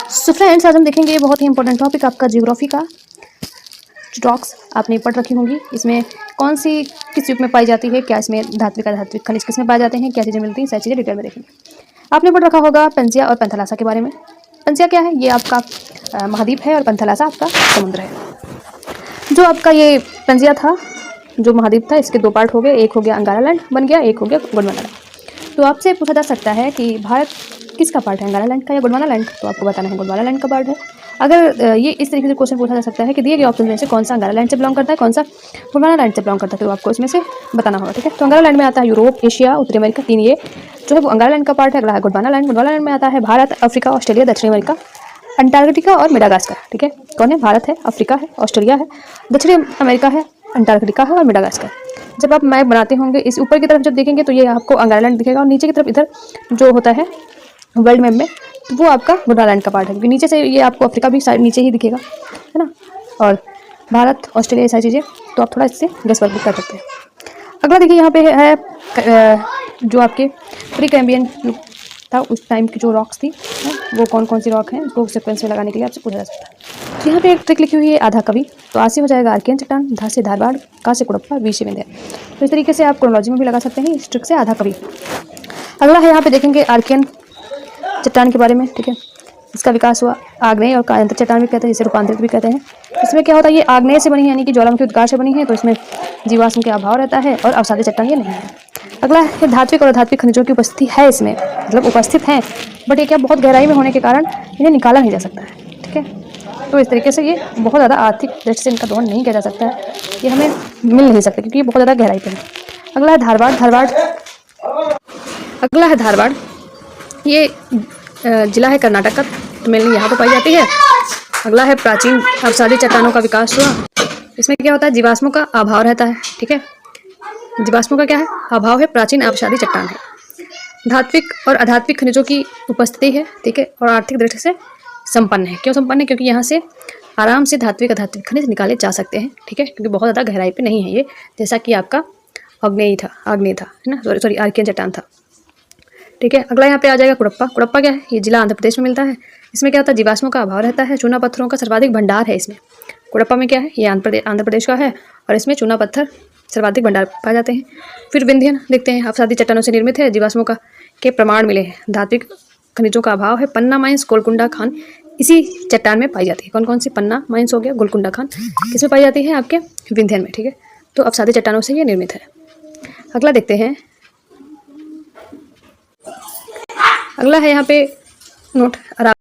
So friends, आज हम देखेंगे बहुत ही इंपॉर्टेंट टॉपिक आपका जियोग्राफी का। रॉक्स आपने पढ़ रखी होंगी। इसमें कौन सी किस युग में पाई जाती है, क्या इसमें धात्विक अधात्विक खनिज किस में पाए जाते हैं, क्या चीज़ें मिलती हैं, सारी चीज़ें डिटेल में देखेंगे। आपने पढ़ रखा होगा पेंसिया और पैंथालासा के बारे में। पेंसिया क्या है? ये आपका महाद्वीप है और पैंथालासा आपका समुद्र है। जो आपका ये पेंसिया था, जो महाद्वीप था, इसके दो पार्ट हो गए। एक हो गया अंगारा लैंड बन गया, एक हो गया गोंडवाना लैंड। तो आपसे पूछा जा सकता है कि भारत किसका पार्ट है, अंगारा लैंड का या गोंडवाना लैंड? तो आपको बताना है गोंडवाना लैंड का पार्ट है। अगर ये इस तरीके से क्वेश्चन पूछा जा सकता है कि दिए गए ऑप्शन में से कौन सा अंगारा लैंड से बिलोंग करता है, कौन सा गोंडवाना लैंड से बिलोंग करता है, तो आपको इसमें से बताना होगा। ठीक है, तो अंगारा लैंड में आता है यूरोप, एशिया, उत्तरी अमेरिका, तीन ये जो है वो अंगारा लैंड का पार्ट है। अगला है गोंडवाना लैंड। गोंडवाना लैंड में आता है भारत, अफ्रीका, ऑस्ट्रेलिया, दक्षिण अमेरिका, अंटार्कटिका और मेडागास्कर। ठीक है, कौन है? भारत है, अफ्रीका है, ऑस्ट्रेलिया है, दक्षिण अमेरिका है, अंटार्कटिका है और मेडागास्कर। जब आप मैप बनाते होंगे, इस ऊपर की तरफ जब देखेंगे तो ये आपको अंगारा लैंड दिखेगा, और नीचे की तरफ इधर जो होता है वर्ल्ड मैप में, तो वो आपका गोंडवाना लैंड का पार्ट है, क्योंकि नीचे से ये आपको अफ्रीका भी साइड नीचे ही दिखेगा, है ना। और भारत, ऑस्ट्रेलिया, ये सारी चीज़ें तो आप थोड़ा इससे गेस वर्क कर सकते हैं। अगला देखिए, यहाँ पे है जो आपके प्री कैम्बियन था उस टाइम की जो रॉक्स थी, वो कौन कौन सी रॉक हैं, उसको सिक्वेंस में लगाने के लिए आपसे पूछा जा सकता है। तो यहाँ पे एक ट्रिक लिखी हुई है, आधा कवि। तो आ से हो जाएगा आर्कियन चट्टान, धा से धारवाड़, का से कुड़प्पा, वी से विंध्य। तो इस तरीके से आप क्रोनोलॉजी में भी लगा सकते हैं इस ट्रिक से, आधा कवि। अगला है, यहाँ पे देखेंगे आर्कियन चट्टान के बारे में। ठीक है, इसका विकास हुआ आग्नेय और कायांतर चट्टान भी कहते हैं, जिसे रूपांतरित भी कहते हैं। इसमें क्या होता है, ये आग्नेय से बनी है, यानी कि ज्वालामुखी उद्गार से बनी है, तो इसमें जीवाश्म के अभाव रहता है और अवसादी चट्टान ये नहीं है। अगला है धात्विक और अधात्विक खनिजों की उपस्थिति है इसमें, मतलब उपस्थित हैं, बट ये क्या बहुत गहराई में होने के कारण इन्हें निकाला नहीं जा सकता है। ठीक है, तो इस तरीके से ये बहुत ज़्यादा आर्थिक दृष्टि से इनका दोहन नहीं किया जा सकता है, ये हमें मिल नहीं सकता क्योंकि ये बहुत ज़्यादा गहराई पर है। अगला है धारवाड़। अगला है धारवाड़, ये जिला है कर्नाटक का, तो मेनली यहाँ पर पाई जाती है। अगला है प्राचीन अवसादी चट्टानों का विकास हुआ। इसमें क्या होता है, जीवाश्मों का अभाव रहता है। ठीक है, जीवाश्मों का क्या है, अभाव है, प्राचीन अवसादी चट्टान है। धात्विक और अधात्विक खनिजों की उपस्थिति है। ठीक है, और आर्थिक दृष्टि से संपन्न है। क्यों संपन्न है? क्योंकि यहाँ से आराम से धात्विक अधात्विक खनिज निकाले जा सकते हैं। ठीक है, क्योंकि बहुत ज़्यादा गहराई पे नहीं है ये, जैसा कि आपका आग्नेय था, है ना, सॉरी आर्कियन चट्टान था। ठीक है, अगला यहाँ पे आ जाएगा कुड़प्पा। कुड़प्पा क्या है, ये जिला आंध्र प्रदेश में मिलता है। इसमें क्या होता है, जीवाश्मों का अभाव रहता है, चूना पत्थरों का सर्वाधिक भंडार है इसमें। कुड़प्पा में क्या है, ये आंध्र प्रदेश का है और इसमें चूना पत्थर सर्वाधिक भंडार पाए जाते हैं। फिर विंध्यन देखते हैं, अवसादी चट्टानों से निर्मित है, जीवाश्मों का के प्रमाण मिले हैं, धात्विक खनिजों का अभाव है। पन्ना माइंस, गोलकुंडा खान इसी चट्टान में पाई जाती है। कौन कौन सी? पन्ना माइंस हो गया, गोलकुंडा खान किसमें पाई जाती है? आपके विंध्यन में। ठीक है, तो अवसादी चट्टानों से ये निर्मित है। अगला देखते हैं, अगला है यहाँ पे नोट